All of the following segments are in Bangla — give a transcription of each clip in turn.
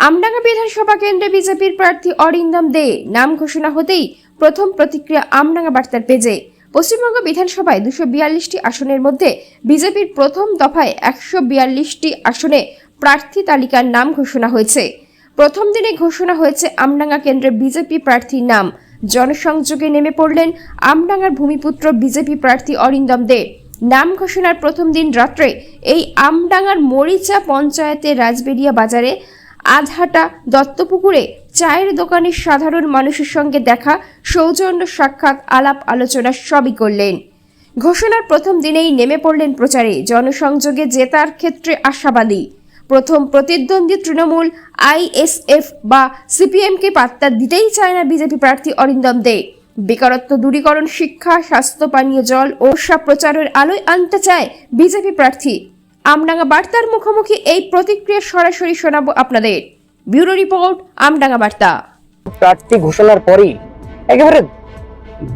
আমডাঙ্গা বিধানসভা কেন্দ্রে বিজেপির প্রার্থী অরিন্দম দে নাম ঘোষণা হতেই প্রথম প্রতিক্রিয়া আমডাঙ্গা বার্তার পেজে। পশ্চিমবঙ্গ বিধানসভায় 242টি আসনের মধ্যে বিজেপির প্রথম দফায় 142টি আসনে প্রার্থী তালিকার নাম ঘোষণা হয়েছে। প্রথম দিনে ঘোষণা হয়েছে আমডাঙ্গা কেন্দ্রের বিজেপি প্রার্থীর নাম। জনসংযোগে নেমে পড়লেন আমডাঙ্গার ভূমিপুত্র বিজেপি প্রার্থী অরিন্দম দে। নাম ঘোষণার প্রথম দিন রাত্রে এই আমডাঙ্গার মরিচা পঞ্চায়েতের রাজবেরিয়া বাজারে আধহাটা দত্তপুকুরে চায়ের দোকানে সাধারণ মানুষের সঙ্গে দেখা, সৌজন্য সাক্ষাৎ, আলাপ আলোচনা সবই করলেন। ঘোষণার প্রথম দিনেই নেমে পড়লেন প্রচারে। জনসংযোগে জেতার ক্ষেত্রে আশাবাদী। প্রথম প্রতিদ্বন্দ্বী তৃণমূল, আইএসএফ বা সিপিএমকে পাত্তা দিতেই চায় না বিজেপি প্রার্থী অরিন্দম দে। বেকারত্ব দূরীকরণ, শিক্ষা, স্বাস্থ্য, পানীয় জল ও প্রচারের আলোয় আনতে চায় বিজেপি প্রার্থী। আমডাঙ্গা বার্তার মুখোমুখি এই প্রতিক্রিয়া সরাসরি শোনাবো আপনাদের। ব্যুরো রিপোর্ট, আমডাঙ্গা বার্তা। প্রার্থী ঘোষণার পরেই একেবারে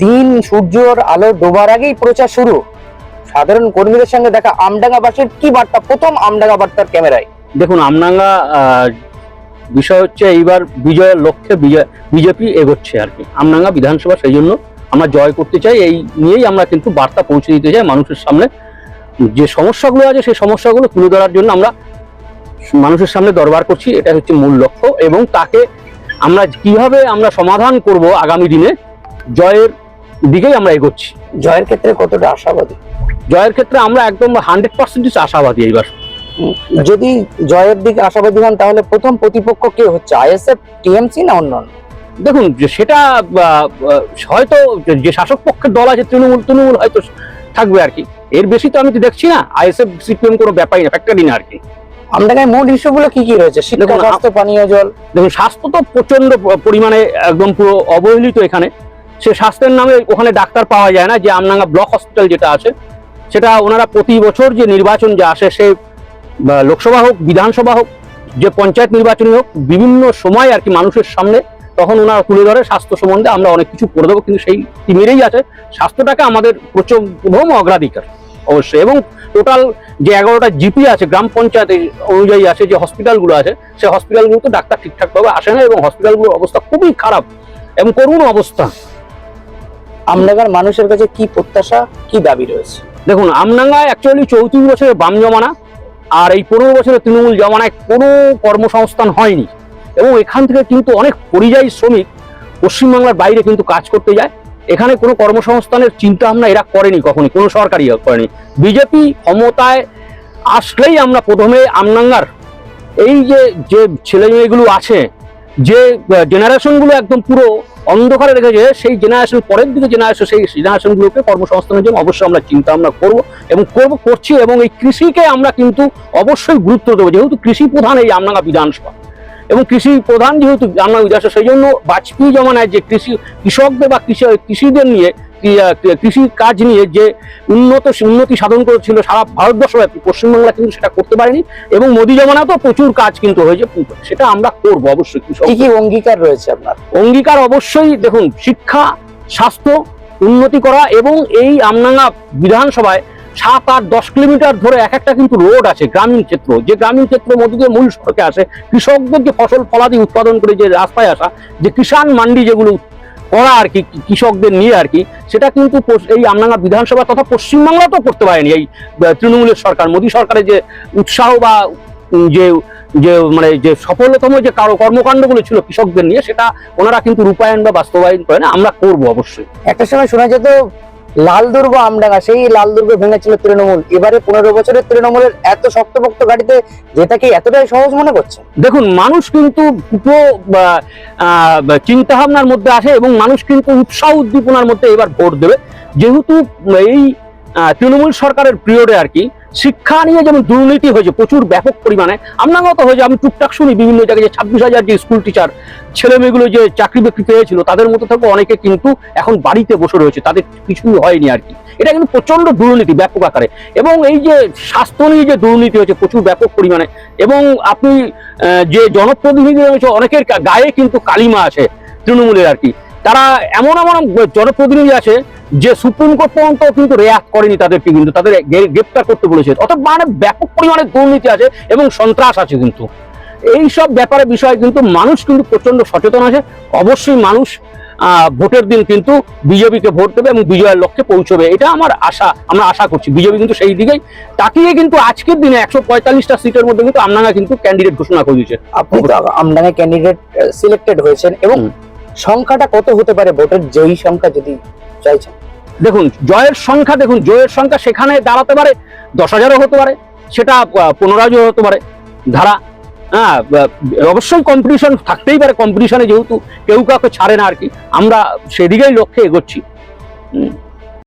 দিন সূর্যর আলো ডোবার আগেই প্রচার শুরু। সাধারণ কর্মীদের সঙ্গে দেখা। আমডাঙ্গাবাসীর কি বার্তা প্রথম আমডাঙ্গা বার্তার ক্যামেরায়? দেখুন, আমডাঙ্গা বিষয় হচ্ছে এইবার বিজয়ের লক্ষ্যে বিজেপি এগোচ্ছে আর কি। আমডাঙ্গা বিধানসভা সেই জন্য আমরা জয় করতে চাই, এই নিয়েই আমরা কিন্তু বার্তা পৌঁছে দিতে চাই মানুষের সামনে। যে সমস্যাগুলো আছে সেই সমস্যাগুলো তুলে ধরার জন্য আমরা মানুষের সামনে দরবার করছি, এটা হচ্ছে মূল লক্ষ্য। এবং তাকে আমরা কিভাবে আমরা সমাধান করব আগামী দিনে, জয়ের দিকেই আমরা এগোচ্ছি। জয়ের ক্ষেত্রে কতটা আশাবাদী? জয়ের ক্ষেত্রে আমরা একদম 100% আশাবাদী এইবার। যদি জয়ের দিকে আশাবাদী হন তাহলে প্রথম প্রতিপক্ষ কে হচ্ছে? আইএসএফ, টিএমসি না অন্যান্য? দেখুন, সেটা হয়তো যে শাসক পক্ষের দল আছে তৃণমূল হয়তো থাকবে আর কি। এর বেশি তো আমি তো দেখছি না। আইএসএফ সিপিএম কোনো ব্যাপারই না, ফ্যাক্টরি না আর কি। আমডাঙ্গায় মূল ইস্যুগুলো কি কি রয়েছে? শিক্ষা, স্বাস্থ্য, পানীয় জল। দেখুন, স্বাস্থ্য তো প্রচন্ড পরিমাণে একদম পুরো অবহেলিত এখানে। সে স্বাস্থ্যের নামে ওখানে ডাক্তার পাওয়া যায় না। যে আমডাঙ্গা ব্লক হসপিটাল যেটা আছে, সেটা ওনারা প্রতি বছর যে নির্বাচন যে আসে, সে লোকসভা হোক, বিধানসভা হোক, যে পঞ্চায়েত নির্বাচনই হোক, বিভিন্ন সময় আর কি মানুষের সামনে তখন ওনারা তুলে ধরে স্বাস্থ্য সম্বন্ধে আমরা অনেক কিছু করে দেবো। কিন্তু সেই টিমেরই আছে, স্বাস্থ্যটাকে আমাদের প্রথম অগ্রাধিকার অবশ্যই। এবং টোটাল যে 11টা জিপি আছে, গ্রাম পঞ্চায়েত অনুযায়ী আছে, যে হসপিটালগুলো আছে, সেই হসপিটালগুলোতে ডাক্তার ঠিকঠাকভাবে আসে না এবং হসপিটালগুলোর অবস্থা খুবই খারাপ এবং করুণ অবস্থা। আমডাঙ্গার মানুষের কাছে কি প্রত্যাশা, কি দাবি রয়েছে? দেখুন, আমডাঙ্গায় অ্যাকচুয়ালি 34 বছরের বাম জমানা আর এই 15 বছরের তৃণমূল জমানায় কোনো কর্মসংস্থান হয়নি। এবং এখান থেকে কিন্তু অনেক পরিযায়ী শ্রমিক পশ্চিমবাংলার বাইরে কিন্তু কাজ করতে যায়। এখানে কোনো কর্মসংস্থানের চিন্তা ভাবনা এরা করেনি কখনই, কোনো সরকারই করেনি। বিজেপি ক্ষমতায় আসলেই আমরা প্রথমে আমডাঙ্গার এই যে ছেলে মেয়েগুলো আছে, যে জেনারেশনগুলো একদম পুরো অন্ধকারে রেখেছে, সেই জেনারেশন পরের দিকে জেনারেশন, সেই জেনারেশনগুলোকে কর্মসংস্থানের জন্য অবশ্যই আমরা চিন্তা ভাবনা করবো এবং করছি। এবং এই কৃষিকে আমরা কিন্তু অবশ্যই গুরুত্ব দেবো, যেহেতু কৃষি প্রধান এই আমডাঙ্গা বিধানসভা। এবং কৃষি প্রধান যেহেতু আমডাঙ্গা বিধানসভা, সেই জন্য বাজপেয়ী জমানায় যে কৃষকদের বা কৃষিদের নিয়ে, কৃষি কাজ নিয়ে যে উন্নতি সাধন করেছিল সারা ভারতবর্ষব্যাপী, পশ্চিমবাংলা কিন্তু সেটা করতে পারেনি। এবং মোদী জমানাতেও প্রচুর কাজ কিন্তু হয়েছে, সেটা আমরা করবো অবশ্যই। কি কি অঙ্গীকার রয়েছে আপনার? অঙ্গীকার অবশ্যই, দেখুন, শিক্ষা, স্বাস্থ্য, উন্নতি করা। এবং এই আমডাঙ্গা বিধানসভায় 7, 8, 10 কিলোমিটার ধরে একটা কিন্তু রোড আছে, গ্রামীণ ক্ষেত্র, যে গ্রামীণ ক্ষেত্রের মধ্যে দিয়ে মূল সড়কে আসে কৃষকদের যে ফসল ফলাদি উৎপাদন করে যে রাস্তায় আসা, যে কিষাণ মান্ডি যেগুলো করা আর কি কৃষকদের নিয়ে আর কি, সেটা কিন্তু এই আমডাঙ্গা বিধানসভা তথা পশ্চিমবাংলাতেও করতে পারেনি এই তৃণমূলের সরকার। মোদী সরকারের যে উৎসাহ বা যে সফলতম যে কর্মকাণ্ডগুলো ছিল কৃষকদের নিয়ে, সেটা ওনারা কিন্তু রূপায়ণ বা বাস্তবায়ন করে না। আমরা করবো অবশ্যই। একটা সময় শোনা যেত লালদুর্গ আমডাঙ্গা, সেই লালদুর্গ ভেঙেছিল তৃণমূল। এবারে 15 বছরের তৃণমূলের এত শক্তপোক্ত গাড়িতে যেটাকে এতটাই সহজ মনে করছে? দেখুন, মানুষ কিন্তু চিন্তা ভাবনার মধ্যে আসে এবং মানুষ কিন্তু উৎসাহ উদ্দীপনার মধ্যে এবার ভোট দেবে। যেহেতু এই তৃণমূল সরকারের পিরিয়ডে আর কি শিক্ষা নিয়ে যেমন দুর্নীতি হয়েছে প্রচুর ব্যাপক পরিমাণে, আমডাঙ্গাও হয়েছে। আমি টুকটাক শুনি বিভিন্ন জায়গায় যে 26,000 যে স্কুল টিচার ছেলে মেয়েগুলো যে চাকরি বাকরি পেয়েছিল, তাদের মধ্যে থেকে অনেকে কিন্তু এখন বাড়িতে বসে রয়েছে, তাদের কিছুই হয়নি আর কি। এটা কিন্তু প্রচন্ড দুর্নীতি ব্যাপক আকারে। এবং এই যে স্বাস্থ্য নিয়ে যে দুর্নীতি হয়েছে প্রচুর ব্যাপক পরিমাণে। এবং আপনি যে জনপ্রতিনিধি রয়েছে, অনেকের গায়ে কিন্তু কালিমা আছে তৃণমূলের আর কি। তারা এমন জনপ্রতিনিধি আছে যে সুপ্রিম কোর্ট পর্যন্ত কিন্তু রেয়াত করেনি তাদেরকে, কিন্তু তাদের গ্রেপ্তার করতে বলেছে। অর্থাৎ মানে ব্যাপক পরিমাণে দুর্নীতি আছে এবং সন্ত্রাস আছে কিন্তু। এই সব ব্যাপারে বিষয়ে কিন্তু মানুষ কিন্তু প্রচন্ড সচেতন আছে। অবশ্যই মানুষ ভোটের দিন কিন্তু বিজেপিকে ভোট দেবে এবং বিজয়ের লক্ষ্যে পৌঁছবে, এটা আমার আশা। আমরা আশা করছি বিজেপি কিন্তু সেই দিকেই তাকিয়ে কিন্তু আজকের দিনে 145টা সিটের মধ্যে কিন্তু আমডাঙ্গা কিন্তু ক্যান্ডিডেট ঘোষণা করে দিয়েছে। আপনি তো আমডাঙ্গা ক্যান্ডিডেট সিলেক্টেড হয়েছেন, এবং সংখ্যাটা কত হতে পারে ভোটের জয়ী সংখ্যা যদি চাইছেন? দেখুন জয়ের সংখ্যা সেখানে দাঁড়াতে পারে 10,000ও হতে পারে, সেটা 15,000 হতে পারে ধারা। হ্যাঁ, অবশ্যই কম্পিটিশন থাকতেই পারে, কম্পিটিশনে যেহেতু কেউ কাউকে ছাড়ে না আর কি, আমরা সেদিকেই লক্ষ্যে এগোচ্ছি।